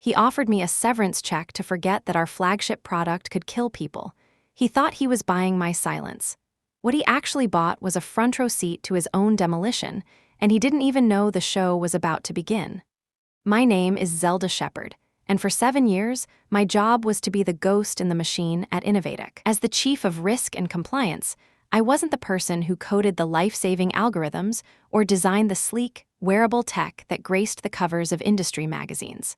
He offered me a severance check to forget that our flagship product could kill people. He thought he was buying my silence. What he actually bought was a front row seat to his own demolition, and he didn't even know the show was about to begin. My name is Zelda Shepard, and for 7 years, my job was to be the ghost in the machine at Innovatic. As the chief of risk and compliance, I wasn't the person who coded the life-saving algorithms or designed the sleek, wearable tech that graced the covers of industry magazines.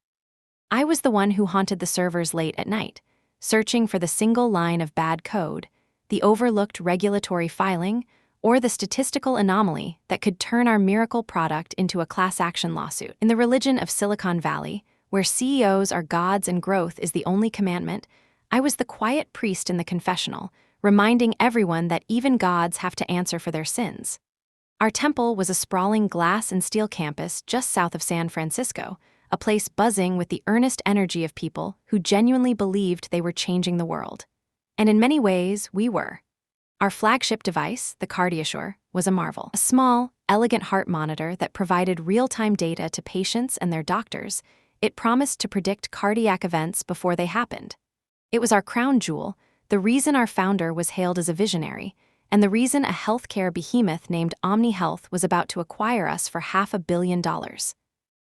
I was the one who haunted the servers late at night, searching for the single line of bad code, the overlooked regulatory filing, or the statistical anomaly that could turn our miracle product into a class action lawsuit. In the religion of Silicon Valley, where CEOs are gods and growth is the only commandment, I was the quiet priest in the confessional, reminding everyone that even gods have to answer for their sins. Our temple was a sprawling glass and steel campus just south of San Francisco, a place buzzing with the earnest energy of people who genuinely believed they were changing the world. And in many ways, we were. Our flagship device, the CardioSure, was a marvel. A small, elegant heart monitor that provided real-time data to patients and their doctors. It promised to predict cardiac events before they happened. It was our crown jewel, the reason our founder was hailed as a visionary, and the reason a healthcare behemoth named OmniHealth was about to acquire us for $500 million.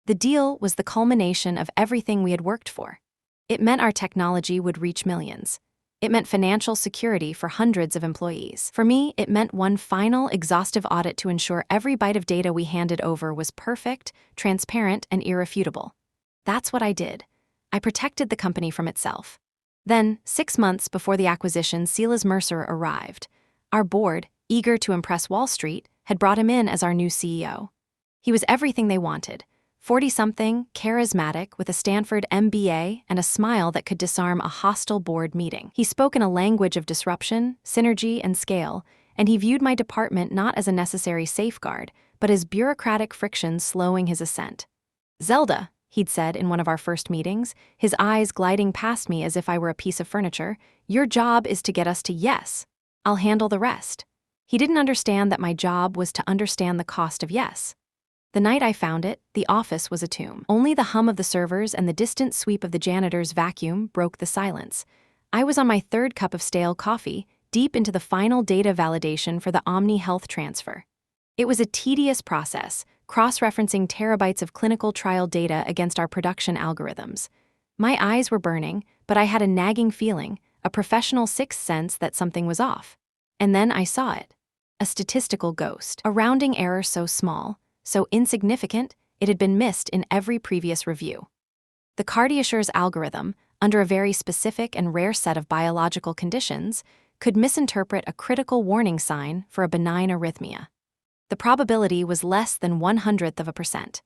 The deal was the culmination of everything we had worked for. It meant our technology would reach millions. It meant financial security for hundreds of employees. For me, it meant one final, exhaustive audit to ensure every byte of data we handed over was perfect, transparent, and irrefutable. That's what I did. I protected the company from itself. Then, 6 months before the acquisition, Silas Mercer arrived. Our board, eager to impress Wall Street, had brought him in as our new CEO. He was everything they wanted. 40-something, charismatic, with a Stanford MBA and a smile that could disarm a hostile board meeting. He spoke in a language of disruption, synergy, and scale, and he viewed my department not as a necessary safeguard, but as bureaucratic friction slowing his ascent. "Zelda," he'd said in one of our first meetings, his eyes gliding past me as if I were a piece of furniture, "your job is to get us to yes. I'll handle the rest." He didn't understand that my job was to understand the cost of yes. The night I found it, the office was a tomb. Only the hum of the servers and the distant sweep of the janitor's vacuum broke the silence. I was on my 3rd cup of stale coffee, deep into the final data validation for the OmniHealth transfer. It was a tedious process, cross-referencing terabytes of clinical trial data against our production algorithms. My eyes were burning, but I had a nagging feeling, a professional sixth sense that something was off. And then I saw it. A statistical ghost. A rounding error so small, so insignificant, it had been missed in every previous review. The CardioSure's algorithm, under a very specific and rare set of biological conditions, could misinterpret a critical warning sign for a benign arrhythmia. The probability was less than 0.01%.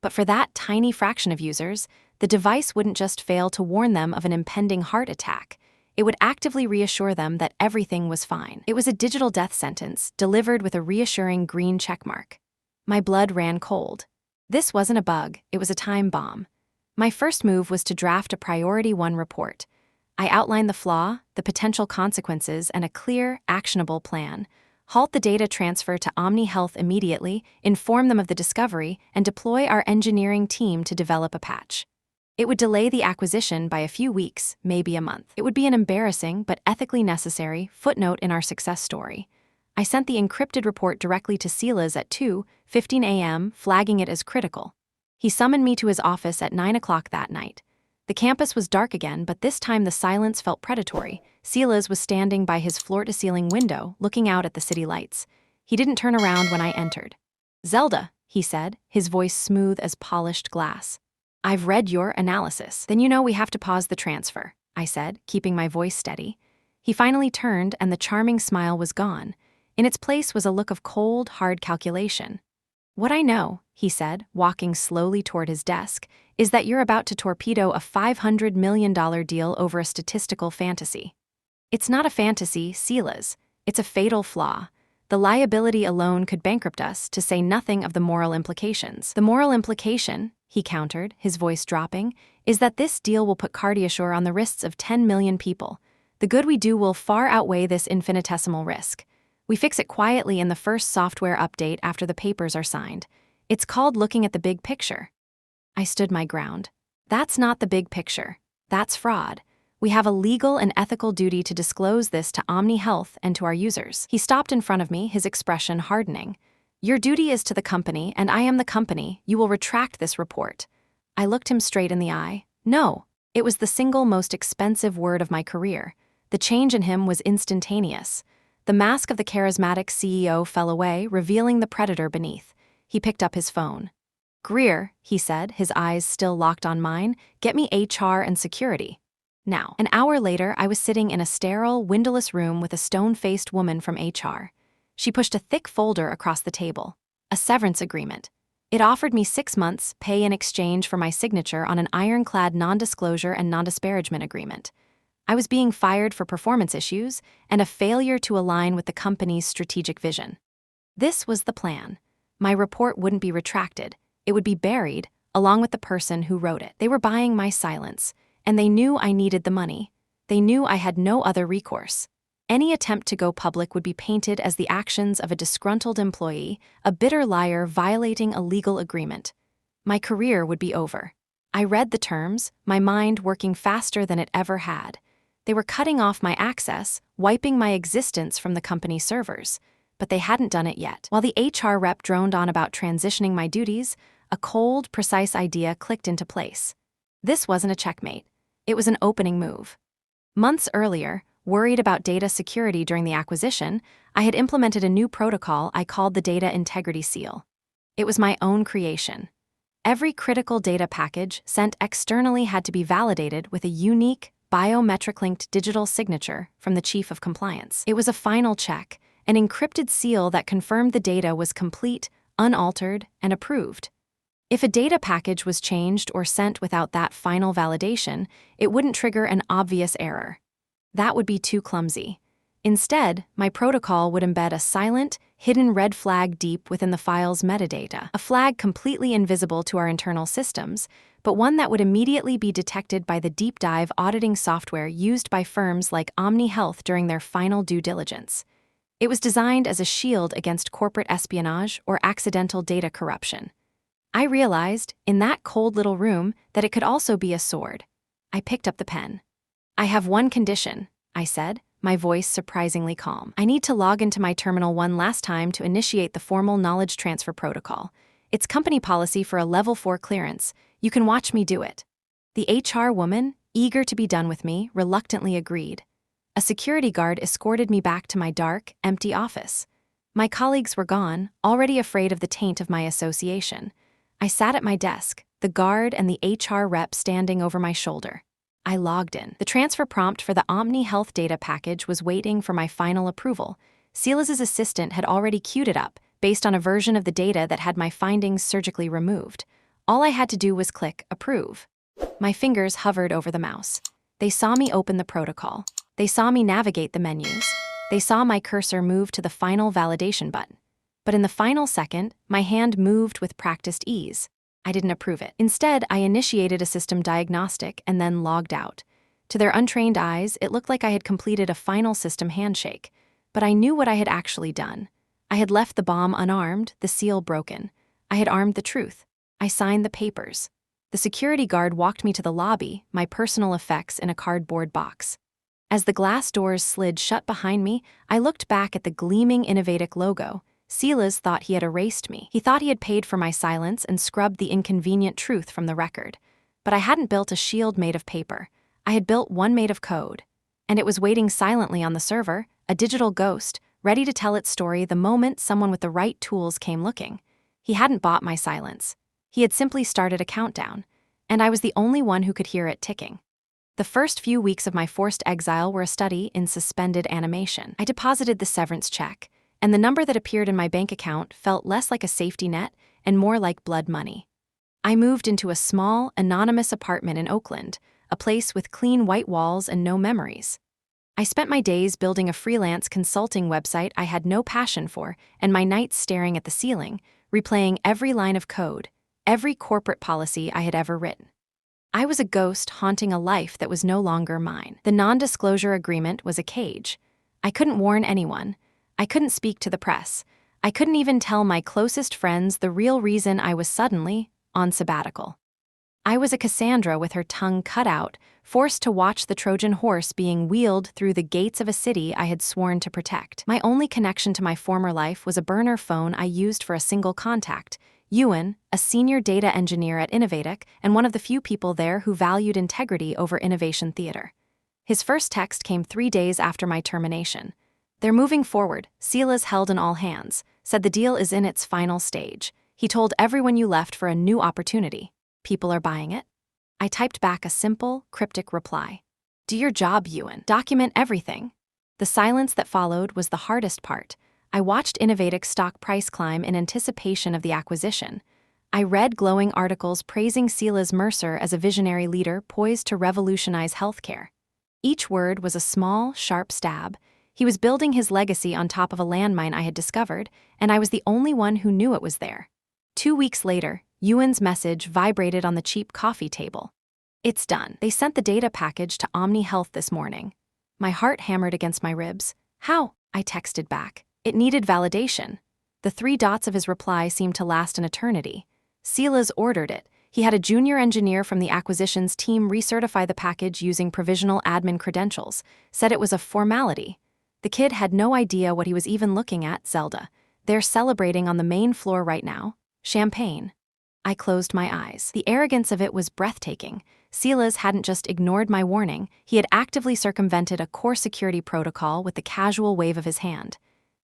But for that tiny fraction of users, the device wouldn't just fail to warn them of an impending heart attack. It would actively reassure them that everything was fine. It was a digital death sentence, delivered with a reassuring green checkmark. My blood ran cold. This wasn't a bug, it was a time bomb. My first move was to draft a Priority 1 report. I outlined the flaw, the potential consequences, and a clear, actionable plan. Halt the data transfer to OmniHealth immediately, inform them of the discovery, and deploy our engineering team to develop a patch. It would delay the acquisition by a few weeks, maybe a month. It would be an embarrassing but ethically necessary footnote in our success story. I sent the encrypted report directly to Silas at 2:15 a.m., flagging it as critical. He summoned me to his office at 9 o'clock that night. The campus was dark again, but this time the silence felt predatory. Silas was standing by his floor-to-ceiling window, looking out at the city lights. He didn't turn around when I entered. "Zelda," he said, his voice smooth as polished glass. "I've read your analysis." "Then you know we have to pause the transfer," I said, keeping my voice steady. He finally turned, and the charming smile was gone. In its place was a look of cold, hard calculation. "What I know," he said, walking slowly toward his desk, "is that you're about to torpedo a $500 million deal over a statistical fantasy." "It's not a fantasy, Silas. It's a fatal flaw. The liability alone could bankrupt us, to say nothing of the moral implications." "The moral implication," he countered, his voice dropping, "is that this deal will put CardioSure on the wrists of 10 million people. The good we do will far outweigh this infinitesimal risk. We fix it quietly in the first software update after the papers are signed. It's called looking at the big picture." I stood my ground. That's not the big picture. That's fraud. We have a legal and ethical duty to disclose this to Omni Health and to our users. He stopped in front of me, his expression hardening. Your duty is to the company, and I am the company. You will retract this report. I looked him straight in the eye. No. It was the single most expensive word of my career. The change in him was instantaneous. The mask of the charismatic CEO fell away, revealing the predator beneath. He picked up his phone. Greer, he said, his eyes still locked on mine, get me HR and security. Now, an hour later, I was sitting in a sterile, windowless room with a stone-faced woman from HR. She pushed a thick folder across the table. A severance agreement. It offered me 6 months' pay in exchange for my signature on an ironclad non-disclosure and non-disparagement agreement. I was being fired for performance issues and a failure to align with the company's strategic vision. This was the plan. My report wouldn't be retracted. It would be buried, along with the person who wrote it. They were buying my silence, and they knew I needed the money. They knew I had no other recourse. Any attempt to go public would be painted as the actions of a disgruntled employee, a bitter liar violating a legal agreement. My career would be over. I read the terms, my mind working faster than it ever had. They were cutting off my access, wiping my existence from the company's servers. But they hadn't done it yet. While the HR rep droned on about transitioning my duties, a cold, precise idea clicked into place. This wasn't a checkmate. It was an opening move. Months earlier, worried about data security during the acquisition, I had implemented a new protocol I called the Data Integrity Seal. It was my own creation. Every critical data package sent externally had to be validated with a unique, biometric-linked digital signature from the Chief of Compliance. It was a final check, an encrypted seal that confirmed the data was complete, unaltered, and approved. If a data package was changed or sent without that final validation, it wouldn't trigger an obvious error. That would be too clumsy. Instead, my protocol would embed a silent, hidden red flag deep within the file's metadata, a flag completely invisible to our internal systems, but one that would immediately be detected by the deep dive auditing software used by firms like Omni Health during their final due diligence. It was designed as a shield against corporate espionage or accidental data corruption. I realized, in that cold little room, that it could also be a sword. I picked up the pen. I have one condition, I said, my voice surprisingly calm. I need to log into my terminal one last time to initiate the formal knowledge transfer protocol. It's company policy for a level 4 clearance. You can watch me do it. The HR woman, eager to be done with me, reluctantly agreed. A security guard escorted me back to my dark, empty office. My colleagues were gone, already afraid of the taint of my association. I sat at my desk, the guard and the HR rep standing over my shoulder. I logged in. The transfer prompt for the Omni Health data package was waiting for my final approval. Silas's assistant had already queued it up, based on a version of the data that had my findings surgically removed. All I had to do was click Approve. My fingers hovered over the mouse. They saw me open the protocol. They saw me navigate the menus. They saw my cursor move to the final validation button. But in the final second, my hand moved with practiced ease. I didn't approve it. Instead, I initiated a system diagnostic and then logged out. To their untrained eyes, it looked like I had completed a final system handshake. But I knew what I had actually done. I had left the bomb unarmed, the seal broken. I had armed the truth. I signed the papers. The security guard walked me to the lobby, my personal effects in a cardboard box. As the glass doors slid shut behind me, I looked back at the gleaming Innovatic logo. Silas thought he had erased me. He thought he had paid for my silence and scrubbed the inconvenient truth from the record. But I hadn't built a shield made of paper. I had built one made of code. And it was waiting silently on the server, a digital ghost, ready to tell its story the moment someone with the right tools came looking. He hadn't bought my silence. He had simply started a countdown. And I was the only one who could hear it ticking. The first few weeks of my forced exile were a study in suspended animation. I deposited the severance check, and the number that appeared in my bank account felt less like a safety net and more like blood money. I moved into a small, anonymous apartment in Oakland, a place with clean white walls and no memories. I spent my days building a freelance consulting website I had no passion for, and my nights staring at the ceiling, replaying every line of code, every corporate policy I had ever written. I was a ghost haunting a life that was no longer mine. The non-disclosure agreement was a cage. I couldn't warn anyone. I couldn't speak to the press. I couldn't even tell my closest friends the real reason I was suddenly on sabbatical. I was a Cassandra with her tongue cut out, forced to watch the Trojan horse being wheeled through the gates of a city I had sworn to protect. My only connection to my former life was a burner phone I used for a single contact, Ewan, a senior data engineer at Innovatic and one of the few people there who valued integrity over innovation theater. His first text came 3 days after my termination. "They're moving forward," Silas held in all hands, said the deal is in its final stage. He told everyone you left for a new opportunity. People are buying it? I typed back a simple, cryptic reply. "Do your job, Ewan. Document everything." The silence that followed was the hardest part. I watched Innovatic's stock price climb in anticipation of the acquisition. I read glowing articles praising Silas Mercer as a visionary leader poised to revolutionize healthcare. Each word was a small, sharp stab. He was building his legacy on top of a landmine I had discovered, and I was the only one who knew it was there. 2 weeks later, Ewan's message vibrated on the cheap coffee table. "It's done. They sent the data package to Omni Health this morning." My heart hammered against my ribs. "How?" I texted back. It needed validation. The 3 dots of his reply seemed to last an eternity. Silas ordered it. He had a junior engineer from the acquisitions team recertify the package using provisional admin credentials, said it was a formality. The kid had no idea what he was even looking at, Zelda. They're celebrating on the main floor right now. Champagne. I closed my eyes. The arrogance of it was breathtaking. Silas hadn't just ignored my warning, he had actively circumvented a core security protocol with the casual wave of his hand.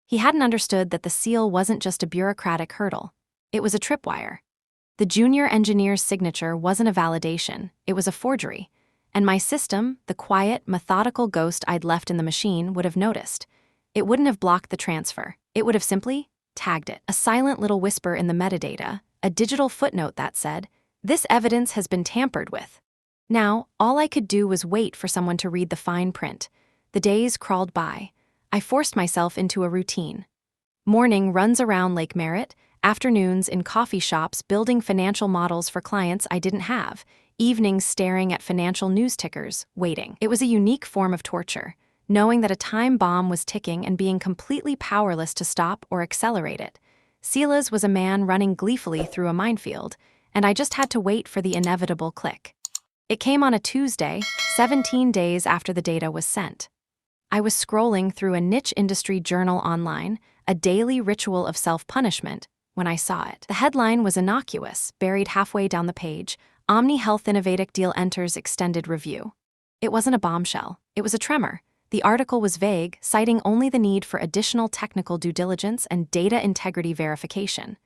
He hadn't understood that the seal wasn't just a bureaucratic hurdle. It was a tripwire. The junior engineer's signature wasn't a validation, it was a forgery. And my system, the quiet, methodical ghost I'd left in the machine, would have noticed. It wouldn't have blocked the transfer. It would have simply tagged it. A silent little whisper in the metadata, a digital footnote that said, "This evidence has been tampered with." Now, all I could do was wait for someone to read the fine print. The days crawled by. I forced myself into a routine. Morning runs around Lake Merritt, afternoons in coffee shops building financial models for clients I didn't have, evenings staring at financial news tickers, waiting. It was a unique form of torture, knowing that a time bomb was ticking and being completely powerless to stop or accelerate it. Silas was a man running gleefully through a minefield, and I just had to wait for the inevitable click. It came on a Tuesday, 17 days after the data was sent. I was scrolling through a niche industry journal online, a daily ritual of self-punishment, when I saw it. The headline was innocuous, buried halfway down the page, "Omni Health Innovatic Deal Enters Extended Review." It wasn't a bombshell, it was a tremor. The article was vague, citing only the need for additional technical due diligence and data integrity verification.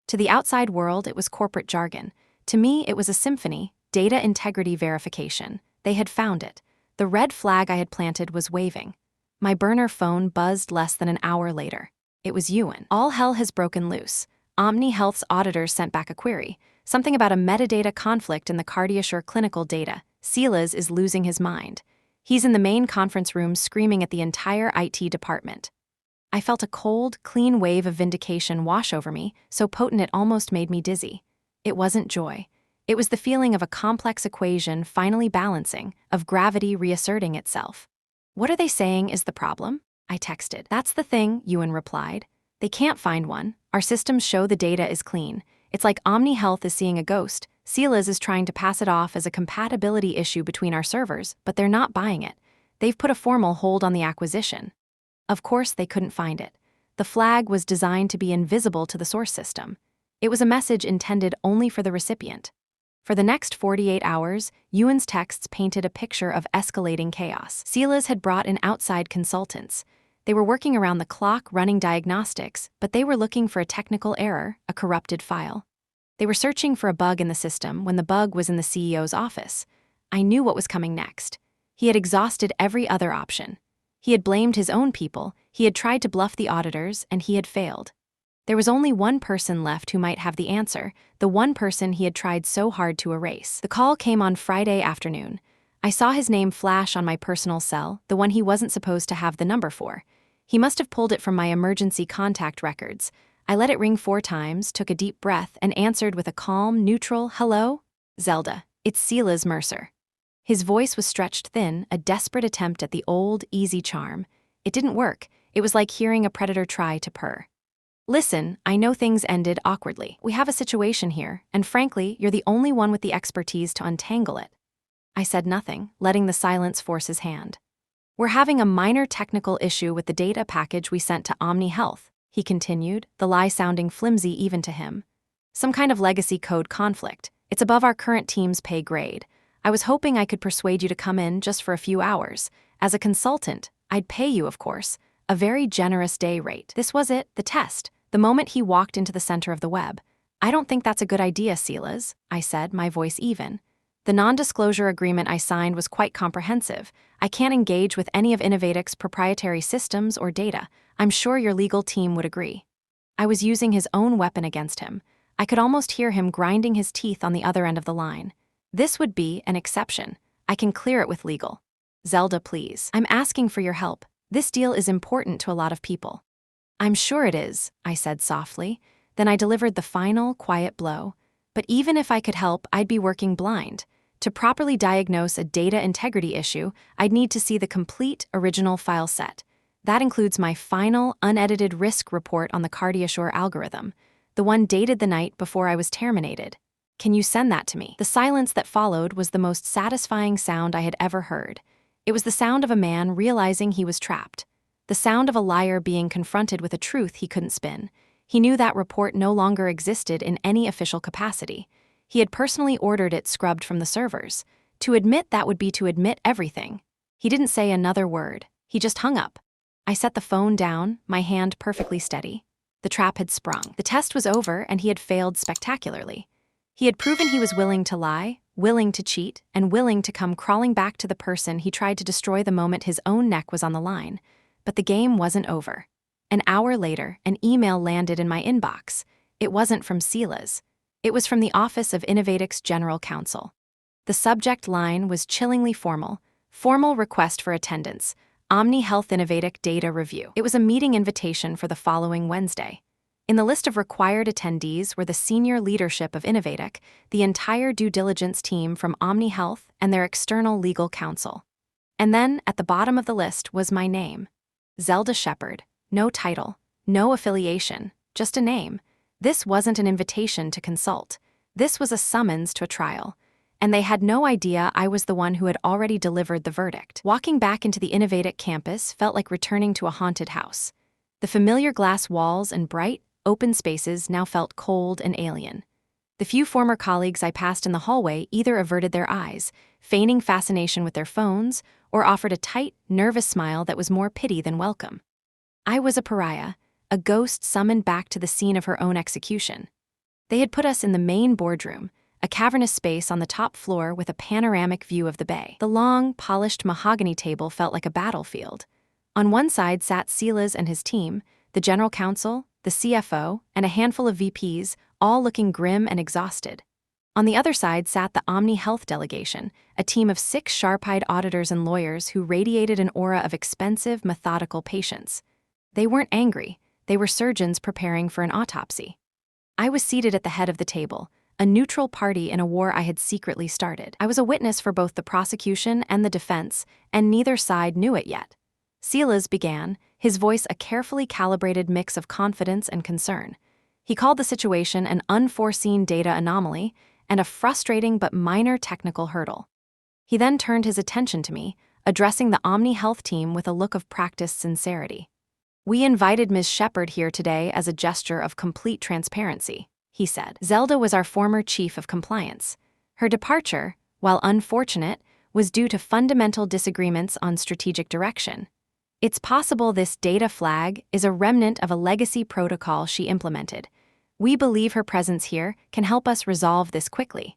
To the outside world, it was corporate jargon. To me, it was a symphony, data integrity verification. They had found it. The red flag I had planted was waving. My burner phone buzzed less than an hour later. It was Ewan. All hell has broken loose. Omni Health's auditors sent back a query, something about a metadata conflict in the CardioSure clinical data. Silas is losing his mind. He's in the main conference room screaming at the entire IT department. I felt a cold, clean wave of vindication wash over me, so potent it almost made me dizzy. It wasn't joy. It was the feeling of a complex equation finally balancing, of gravity reasserting itself. "What are they saying is the problem?" I texted. "That's the thing," Ewan replied. "They can't find one. Our systems show the data is clean. It's like Omni Health is seeing a ghost. Silas is trying to pass it off as a compatibility issue between our servers, but they're not buying it. They've put a formal hold on the acquisition." Of course, they couldn't find it. The flag was designed to be invisible to the source system. It was a message intended only for the recipient. For the next 48 hours, Ewan's texts painted a picture of escalating chaos. Silas had brought in outside consultants. They were working around the clock running diagnostics, but they were looking for a technical error, a corrupted file. They were searching for a bug in the system when the bug was in the CEO's office. I knew what was coming next. He had exhausted every other option. He had blamed his own people, he had tried to bluff the auditors, and he had failed. There was only one person left who might have the answer, the one person he had tried so hard to erase. The call came on Friday afternoon. I saw his name flash on my personal cell, the one he wasn't supposed to have the number for. He must have pulled it from my emergency contact records. I let it ring 4 times, took a deep breath, and answered with a calm, neutral, "Hello? Zelda, it's Silas Mercer." His voice was stretched thin, a desperate attempt at the old, easy charm. It didn't work. It was like hearing a predator try to purr. Listen, I know things ended awkwardly. We have a situation here, and frankly, you're the only one with the expertise to untangle it. I said nothing, letting the silence force his hand. We're having a minor technical issue with the data package we sent to Omni Health, he continued, the lie sounding flimsy even to him. Some kind of legacy code conflict. It's above our current team's pay grade. I was hoping I could persuade you to come in just for a few hours. As a consultant, I'd pay you, of course, a very generous day rate. This was it, the test, the moment he walked into the center of the web. I don't think that's a good idea, Silas, I said, my voice even. The non-disclosure agreement I signed was quite comprehensive. I can't engage with any of Innovatic's proprietary systems or data. I'm sure your legal team would agree. I was using his own weapon against him. I could almost hear him grinding his teeth on the other end of the line. This would be an exception. I can clear it with legal. Zelda, please. I'm asking for your help. This deal is important to a lot of people. I'm sure it is, I said softly. Then I delivered the final, quiet blow. But even if I could help, I'd be working blind. To properly diagnose a data integrity issue, I'd need to see the complete original file set. That includes my final, unedited risk report on the CardioSure algorithm, the one dated the night before I was terminated. Can you send that to me? The silence that followed was the most satisfying sound I had ever heard. It was the sound of a man realizing he was trapped. The sound of a liar being confronted with a truth he couldn't spin. He knew that report no longer existed in any official capacity. He had personally ordered it scrubbed from the servers. To admit that would be to admit everything. He didn't say another word. He just hung up. I set the phone down, my hand perfectly steady. The trap had sprung. The test was over, and he had failed spectacularly. He had proven he was willing to lie, willing to cheat, and willing to come crawling back to the person he tried to destroy the moment his own neck was on the line. But the game wasn't over. An hour later, an email landed in my inbox. It wasn't from Silas. It was from the Office of Innovatic's General Counsel. The subject line was chillingly formal. Formal request for attendance. Omni Health Innovatic Data Review. It was a meeting invitation for the following Wednesday. In the list of required attendees were the senior leadership of Innovatic, the entire due diligence team from Omni Health, and their external legal counsel. And then, at the bottom of the list was my name. Zelda Shepard. No title, no affiliation, just a name. This wasn't an invitation to consult. This was a summons to a trial. And they had no idea I was the one who had already delivered the verdict. Walking back into the Innovatic campus felt like returning to a haunted house. The familiar glass walls and bright, open spaces now felt cold and alien. The few former colleagues I passed in the hallway either averted their eyes, feigning fascination with their phones, or offered a tight, nervous smile that was more pity than welcome. I was a pariah, a ghost summoned back to the scene of her own execution. They had put us in the main boardroom, a cavernous space on the top floor with a panoramic view of the bay. The long, polished mahogany table felt like a battlefield. On one side sat Silas and his team, the general counsel, the CFO, and a handful of VPs, all looking grim and exhausted. On the other side sat the Omni Health delegation, a team of 6 sharp-eyed auditors and lawyers who radiated an aura of expensive, methodical patience. They weren't angry. They were surgeons preparing for an autopsy. I was seated at the head of the table, a neutral party in a war I had secretly started. I was a witness for both the prosecution and the defense, and neither side knew it yet. Silas began, his voice a carefully calibrated mix of confidence and concern. He called the situation an unforeseen data anomaly and a frustrating but minor technical hurdle. He then turned his attention to me, addressing the Omni Health team with a look of practiced sincerity. We invited Ms. Shepard here today as a gesture of complete transparency, he said. Zelda was our former chief of compliance. Her departure, while unfortunate, was due to fundamental disagreements on strategic direction. It's possible this data flag is a remnant of a legacy protocol she implemented. We believe her presence here can help us resolve this quickly.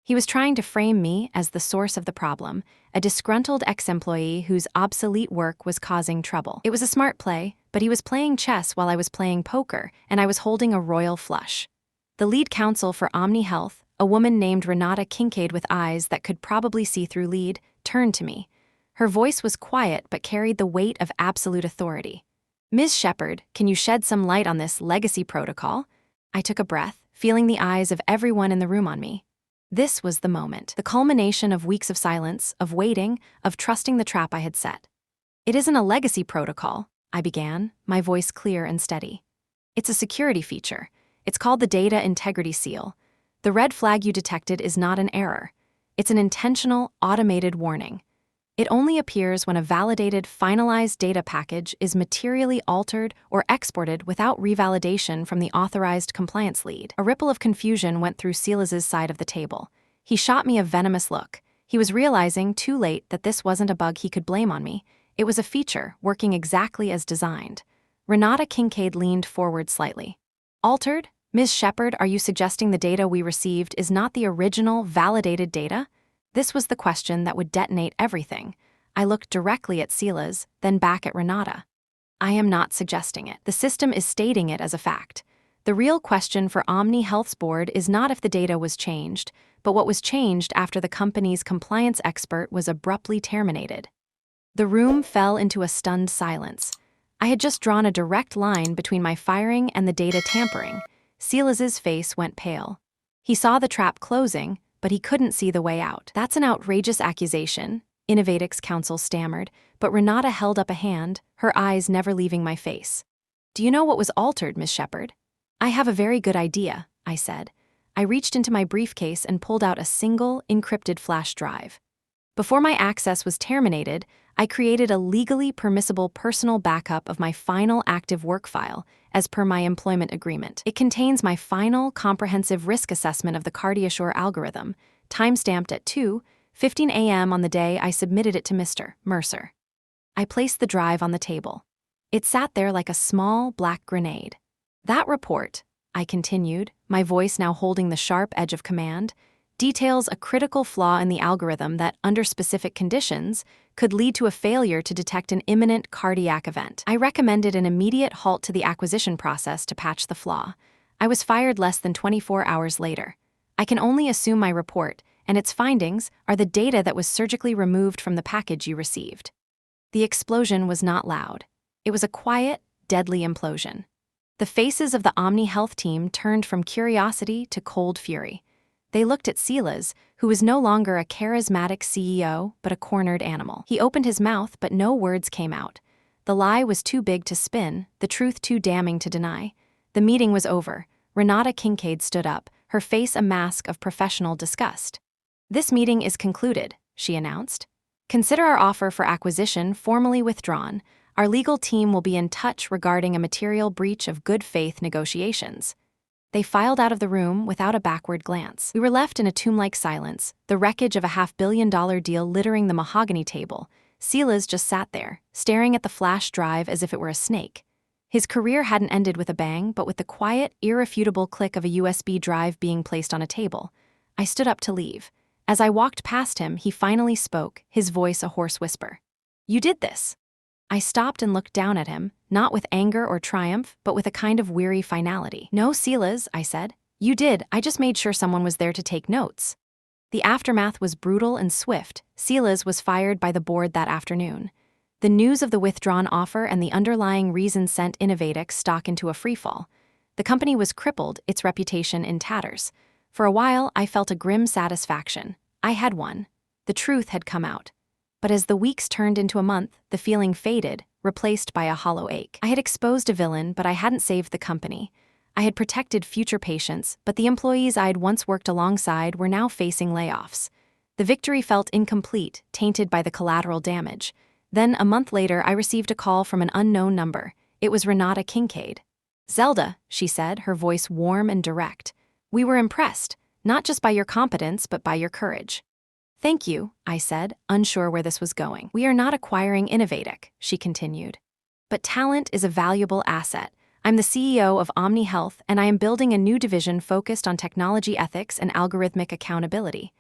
He was trying to frame me as the source of the problem, a disgruntled ex-employee whose obsolete work was causing trouble. It was a smart play, but he was playing chess while I was playing poker, and I was holding a royal flush. The lead counsel for Omni Health, a woman named Renata Kincaid with eyes that could probably see through lead, turned to me. Her voice was quiet but carried the weight of absolute authority. Ms. Shepard, can you shed some light on this legacy protocol? I took a breath, feeling the eyes of everyone in the room on me. This was the moment, the culmination of weeks of silence, of waiting, of trusting the trap I had set. It isn't a legacy protocol, I began, my voice clear and steady. It's a security feature. It's called the Data Integrity Seal. The red flag you detected is not an error. It's an intentional, automated warning. It only appears when a validated, finalized data package is materially altered or exported without revalidation from the authorized compliance lead. A ripple of confusion went through Silas's side of the table. He shot me a venomous look. He was realizing, too late, that this wasn't a bug he could blame on me. It was a feature, working exactly as designed. Renata Kincaid leaned forward slightly. Altered? Ms. Shepard, are you suggesting the data we received is not the original, validated data? This was the question that would detonate everything. I looked directly at Silas, then back at Renata. I am not suggesting it. The system is stating it as a fact. The real question for Omni Health's board is not if the data was changed, but what was changed after the company's compliance expert was abruptly terminated. The room fell into a stunned silence. I had just drawn a direct line between my firing and the data tampering. Silas's face went pale. He saw the trap closing, but he couldn't see the way out. That's an outrageous accusation, Innovatix counsel stammered, but Renata held up a hand, her eyes never leaving my face. Do you know what was altered, Miss Shepard? I have a very good idea, I said. I reached into my briefcase and pulled out a single, encrypted flash drive. Before my access was terminated, I created a legally permissible personal backup of my final active work file, as per my employment agreement. It contains my final comprehensive risk assessment of the CardioSure algorithm, timestamped at 2:15 a.m. on the day I submitted it to Mr. Mercer. I placed the drive on the table. It sat there like a small black grenade. That report, I continued, my voice now holding the sharp edge of command, details a critical flaw in the algorithm that, under specific conditions, could lead to a failure to detect an imminent cardiac event. I recommended an immediate halt to the acquisition process to patch the flaw. I was fired less than 24 hours later. I can only assume my report, and its findings, are the data that was surgically removed from the package you received. The explosion was not loud. It was a quiet, deadly implosion. The faces of the Omni Health team turned from curiosity to cold fury. They looked at Silas, who was no longer a charismatic CEO, but a cornered animal. He opened his mouth, but no words came out. The lie was too big to spin, the truth too damning to deny. The meeting was over. Renata Kincaid stood up, her face a mask of professional disgust. This meeting is concluded, she announced. Consider our offer for acquisition formally withdrawn. Our legal team will be in touch regarding a material breach of good faith negotiations. They filed out of the room without a backward glance. We were left in a tomb-like silence, the wreckage of a $500 million deal littering the mahogany table. Silas just sat there, staring at the flash drive as if it were a snake. His career hadn't ended with a bang, but with the quiet, irrefutable click of a USB drive being placed on a table. I stood up to leave. As I walked past him, he finally spoke, his voice a hoarse whisper. You did this. I stopped and looked down at him, not with anger or triumph, but with a kind of weary finality. No, Silas, I said. You did, I just made sure someone was there to take notes. The aftermath was brutal and swift. Silas was fired by the board that afternoon. The news of the withdrawn offer and the underlying reason sent Innovatix stock into a freefall. The company was crippled, its reputation in tatters. For a while, I felt a grim satisfaction. I had won. The truth had come out. But as the weeks turned into a month, the feeling faded, replaced by a hollow ache. I had exposed a villain, but I hadn't saved the company. I had protected future patients, but the employees I'd once worked alongside were now facing layoffs. The victory felt incomplete, tainted by the collateral damage. Then, a month later, I received a call from an unknown number. It was Renata Kincaid. Zelda, she said, her voice warm and direct. We were impressed, not just by your competence, but by your courage. Thank you, I said, unsure where this was going. We are not acquiring Innovatix, she continued. But talent is a valuable asset. I'm the CEO of Omni Health, and I am building a new division focused on technology ethics and algorithmic accountability.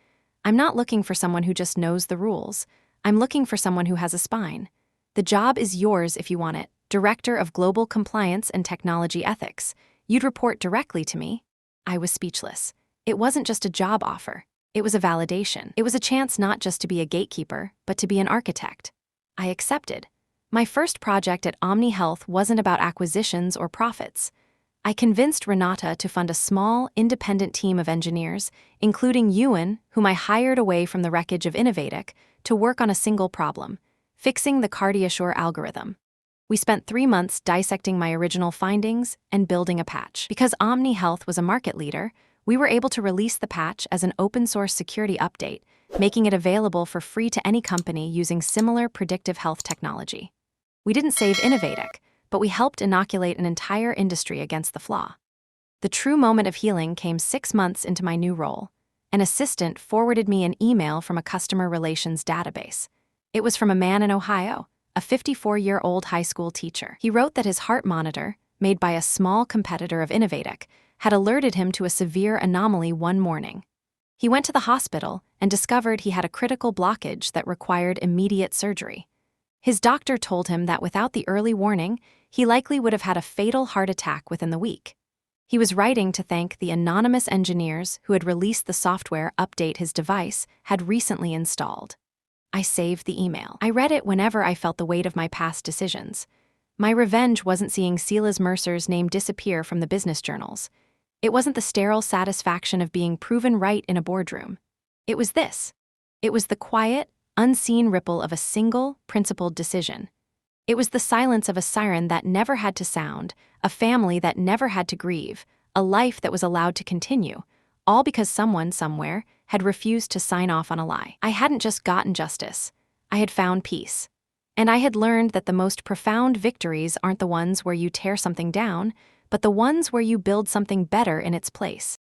I'm not looking for someone who just knows the rules. I'm looking for someone who has a spine. The job is yours if you want it, Director of Global Compliance and Technology Ethics. You'd report directly to me. I was speechless. It wasn't just a job offer. It was a validation. It was a chance not just to be a gatekeeper, but to be an architect. I accepted. My first project at Omni Health wasn't about acquisitions or profits. I convinced Renata to fund a small, independent team of engineers, including Ewan, whom I hired away from the wreckage of Innovatix, to work on a single problem, fixing the CardioSure algorithm. We spent 3 months dissecting my original findings and building a patch. Because Omni Health was a market leader, we were able to release the patch as an open-source security update, making it available for free to any company using similar predictive health technology. We didn't save Innovatic, but we helped inoculate an entire industry against the flaw. The true moment of healing came 6 months into my new role. An assistant forwarded me an email from a customer relations database. It was from a man in Ohio, a 54-year-old high school teacher. He wrote that his heart monitor, made by a small competitor of Innovatic, had alerted him to a severe anomaly one morning. He went to the hospital and discovered he had a critical blockage that required immediate surgery. His doctor told him that without the early warning, he likely would have had a fatal heart attack within the week. He was writing to thank the anonymous engineers who had released the software update his device had recently installed. I saved the email. I read it whenever I felt the weight of my past decisions. My revenge wasn't seeing Silas Mercer's name disappear from the business journals. It wasn't the sterile satisfaction of being proven right in a boardroom. It was this. It was the quiet, unseen ripple of a single, principled decision. It was the silence of a siren that never had to sound, a family that never had to grieve, a life that was allowed to continue, all because someone somewhere had refused to sign off on a lie. I hadn't just gotten justice. I had found peace. And I had learned that the most profound victories aren't the ones where you tear something down, but the ones where you build something better in its place.